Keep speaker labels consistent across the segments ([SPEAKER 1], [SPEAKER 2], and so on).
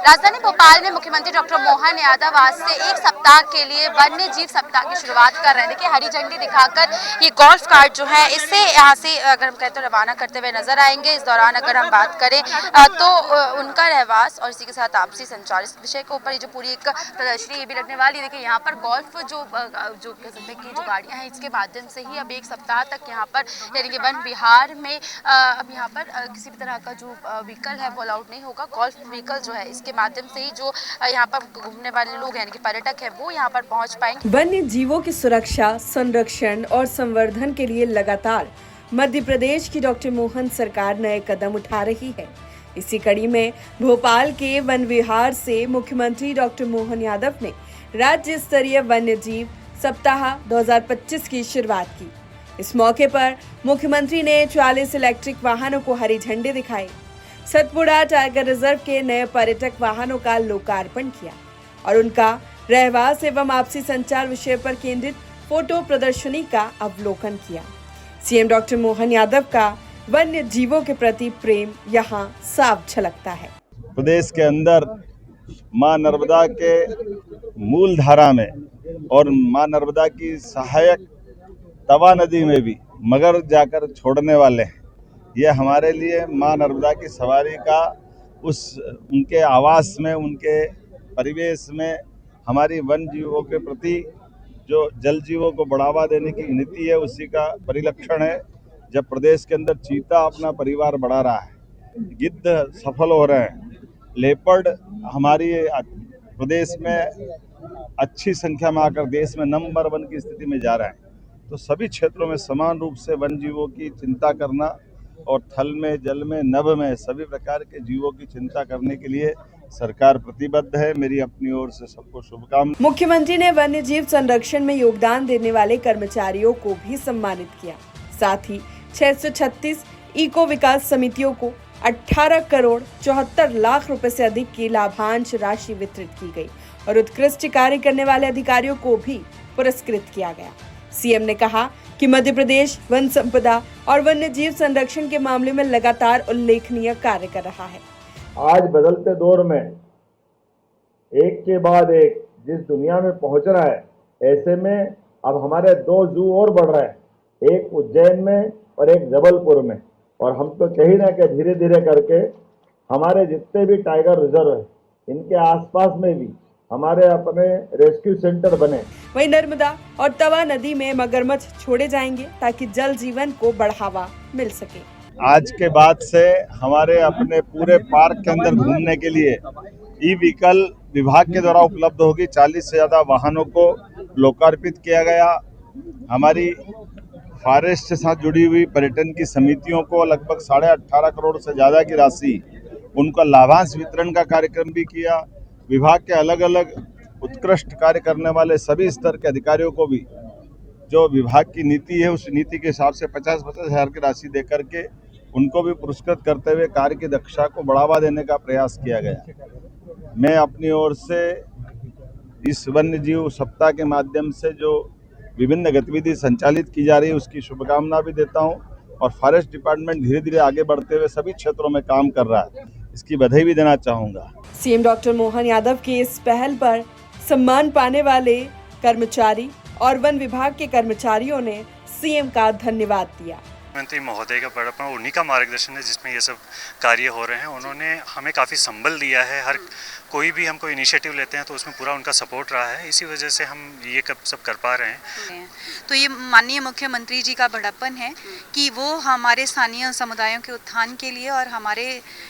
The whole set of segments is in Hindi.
[SPEAKER 1] राजधानी भोपाल में मुख्यमंत्री डॉक्टर मोहन यादव आज से एक सप्ताह के लिए वन्य जीव सप्ताह की शुरुआत कर रहे हैं। देखिए हरी झंडी दिखाकर ये गोल्फ कार्ट जो है इससे यहाँ से अगर हम कहते हैं रवाना करते हुए नजर आएंगे। इस दौरान अगर हम बात करें तो उनका रहवास और इसी के साथ आपसी संचार इस विषय के ऊपर जो पूरी एक प्रदर्शनी ये भी लगने वाली है। देखिए यहाँ पर गोल्फ जो कह सकते हैं कि जो गाड़ियाँ हैं इसके माध्यम से ही अब एक सप्ताह तक यहाँ पर यानी कि वन विहार में अब यहाँ पर किसी भी तरह का जो व्हीकल है वो अलाउड नहीं होगा। गोल्फ व्हीकल जो है इसके माध्यम से ही जो यहाँ पर घूमने वाले लोग यानी कि पर्यटक है वो यहाँ पर पहुँच पाएंगे।
[SPEAKER 2] वन्य जीवों की सुरक्षा, संरक्षण और संवर्धन के लिए लगातार मध्य प्रदेश की डॉक्टर मोहन सरकार नए कदम उठा रही है। इसी कड़ी में भोपाल के वन विहार से मुख्यमंत्री डॉक्टर मोहन यादव ने राज्य स्तरीय वन्य जीव सप्ताह 2025 की शुरुआत की। इस मौके पर मुख्यमंत्री ने 40 इलेक्ट्रिक वाहनों को हरी झंडी दिखाई, सतपुड़ा टाइगर रिजर्व के नए पर्यटक वाहनों का लोकार्पण किया और उनका रहवास एवं आपसी संचार विषय पर केंद्रित फोटो प्रदर्शनी का अवलोकन किया। सीएम डॉक्टर मोहन यादव का वन्य जीवों के प्रति प्रेम यहाँ साफ झलकता है।
[SPEAKER 3] प्रदेश के अंदर मां नर्मदा के मूल धारा में और मां नर्मदा की सहायक तवा नदी में भी मगर जाकर छोड़ने वाले हैं। ये हमारे लिए मां नर्मदा की सवारी का उनके आवास में, उनके परिवेश में हमारी वन जीवों के प्रति जो जल जीवों को बढ़ावा देने की नीति है उसी का परिलक्षण है। जब प्रदेश के अंदर चीता अपना परिवार बढ़ा रहा है, गिद्ध सफल हो रहे हैं, लेपर्ड हमारी प्रदेश में अच्छी संख्या में आकर देश में नंबर 1 की स्थिति में जा रहा है, तो सभी क्षेत्रों में समान रूप से वन जीवों की चिंता करना और थल में, जल में, नभ में सभी प्रकार के जीवों की चिंता करने के लिए सरकार प्रतिबद्ध है। मेरी अपनी ओर से सबको शुभकामनाएं।
[SPEAKER 2] मुख्यमंत्री ने वन्य जीव संरक्षण में योगदान देने वाले कर्मचारियों को भी सम्मानित किया। साथ ही 636 इको विकास समितियों को 18 करोड़ 74 लाख रुपए से अधिक की लाभांश राशि वितरित की गई और उत्कृष्ट कार्य करने वाले अधिकारियों को भी पुरस्कृत किया गया। सीएम ने कहा कि मध्य प्रदेश वन संपदा और वन्य जीव संरक्षण के मामले में लगातार उल्लेखनीय कार्य कर रहा है।
[SPEAKER 4] आज बदलते दौर में एक के बाद एक जिस दुनिया में पहुंच रहा है, ऐसे में अब हमारे 2 जू और बढ़ रहे हैं, एक उज्जैन में और एक जबलपुर में। और हम तो कह ही रहे कि धीरे धीरे करके हमारे जितने भी टाइगर रिजर्व है इनके आसपास में भी हमारे अपने रेस्क्यू सेंटर बने।
[SPEAKER 2] वहीं नर्मदा और तवा नदी में मगरमच्छ छोड़े जाएंगे ताकि जल जीवन को बढ़ावा मिल सके।
[SPEAKER 3] आज के बाद से हमारे अपने पूरे पार्क के अंदर घूमने के लिए ई व्हीकल विभाग के द्वारा उपलब्ध होगी। 40 से ज्यादा वाहनों को लोकार्पित किया गया। हमारी फॉरेस्ट के साथ जुड़ी हुई पर्यटन की समितियों को लगभग 18.5 करोड़ से ज्यादा की राशि उनका लाभांश वितरण का कार्यक्रम भी किया। विभाग के अलग अलग उत्कृष्ट कार्य करने वाले सभी स्तर के अधिकारियों को भी जो विभाग की नीति है उस नीति के हिसाब से 50-50 हज़ार की राशि देकर के उनको भी पुरस्कृत करते हुए कार्य की दक्षता को बढ़ावा देने का प्रयास किया गया। मैं अपनी ओर से इस वन्य जीव सप्ताह के माध्यम से जो विभिन्न गतिविधि संचालित की जा रही है उसकी शुभकामना भी देता हूं और फॉरेस्ट डिपार्टमेंट धीरे धीरे आगे बढ़ते हुए सभी क्षेत्रों में काम कर रहा है, इसकी बधाई भी देना चाहूँगा।
[SPEAKER 2] सीएम डॉक्टर मोहन यादव की इस पहल पर सम्मान पाने वाले कर्मचारी और वन विभाग के कर्मचारियों ने सीएम का धन्यवाद दिया।
[SPEAKER 5] मुख्यमंत्री महोदय का बड़प्पन उन्हीं का मार्गदर्शन है जिसमें ये सब कार्य हो रहे हैं। उन्होंने हमें काफ़ी संबल दिया है। हर कोई भी हमको इनिशिएटिव लेते हैं तो उसमें पूरा उनका सपोर्ट रहा है, इसी वजह से हम ये सब कर पा रहे हैं।
[SPEAKER 6] तो ये माननीय मुख्यमंत्री जी का बड़प्पन है कि वो हमारे स्थानीय समुदायों के उत्थान के लिए और हमारे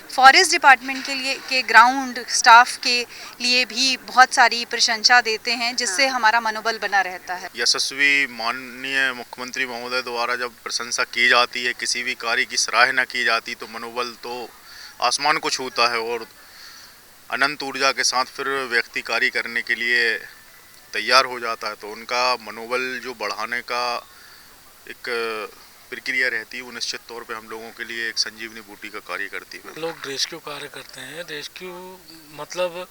[SPEAKER 6] फॉरेस्ट डिपार्टमेंट के लिए के ग्राउंड स्टाफ के लिए भी बहुत सारी प्रशंसा देते हैं, जिससे हमारा मनोबल बना रहता है।
[SPEAKER 7] यशस्वी माननीय मुख्यमंत्री महोदय द्वारा जब प्रशंसा की जाती है, किसी भी कार्य की सराहना की जाती तो मनोबल तो आसमान को छूता है और अनंत ऊर्जा के साथ फिर व्यक्ति कार्य करने के लिए तैयार हो जाता है। तो उनका मनोबल जो बढ़ाने का एक प्रक्रिया रहती है वो निश्चित तौर पे हम लोगों के लिए एक संजीवनी बूटी का कार्य करती है।
[SPEAKER 8] लोग रेस्क्यू कार्य करते हैं। रेस्क्यू मतलब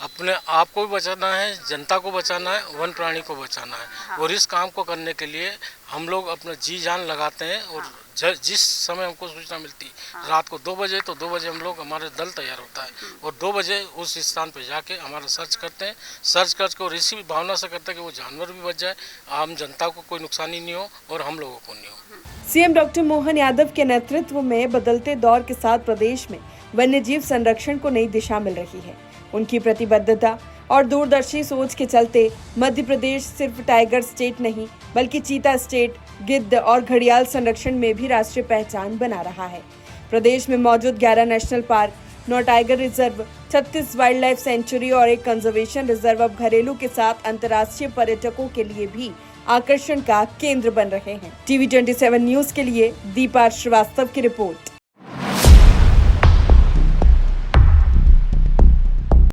[SPEAKER 8] अपने आप को भी बचाना है, जनता को बचाना है, वन प्राणी को बचाना है। और इस काम को करने के लिए हम लोग अपना जी जान लगाते हैं। और जिस समय हमको सूचना मिलती रात को 2 बजे तो 2 बजे हम लोग हमारे दल तैयार होता है और 2 बजे उस स्थान पर जाके हमारा सर्च करते हैं। सर्च करके और इसी भावना से करते हैं कि वो जानवर भी बच जाए, आम जनता को कोई नुकसानी नहीं हो और हम लोगों को नहीं हो।
[SPEAKER 2] सीएम डॉक्टर मोहन यादव के नेतृत्व में बदलते दौर के साथ प्रदेश में वन्यजीव संरक्षण को नई दिशा मिल रही है। उनकी प्रतिबद्धता और दूरदर्शी सोच के चलते मध्य प्रदेश सिर्फ टाइगर स्टेट नहीं बल्कि चीता स्टेट, गिद्ध और घड़ियाल संरक्षण में भी राष्ट्रीय पहचान बना रहा है। प्रदेश में मौजूद 11 national park, 9 tiger reserve, 36 wild life sanctuary और 1 कंजर्वेशन रिजर्व अब घरेलू के साथ अंतर्राष्ट्रीय पर्यटकों के लिए भी आकर्षण का केंद्र बन रहे हैं। TV 27 न्यूज के लिए दीपा श्रीवास्तव की रिपोर्ट।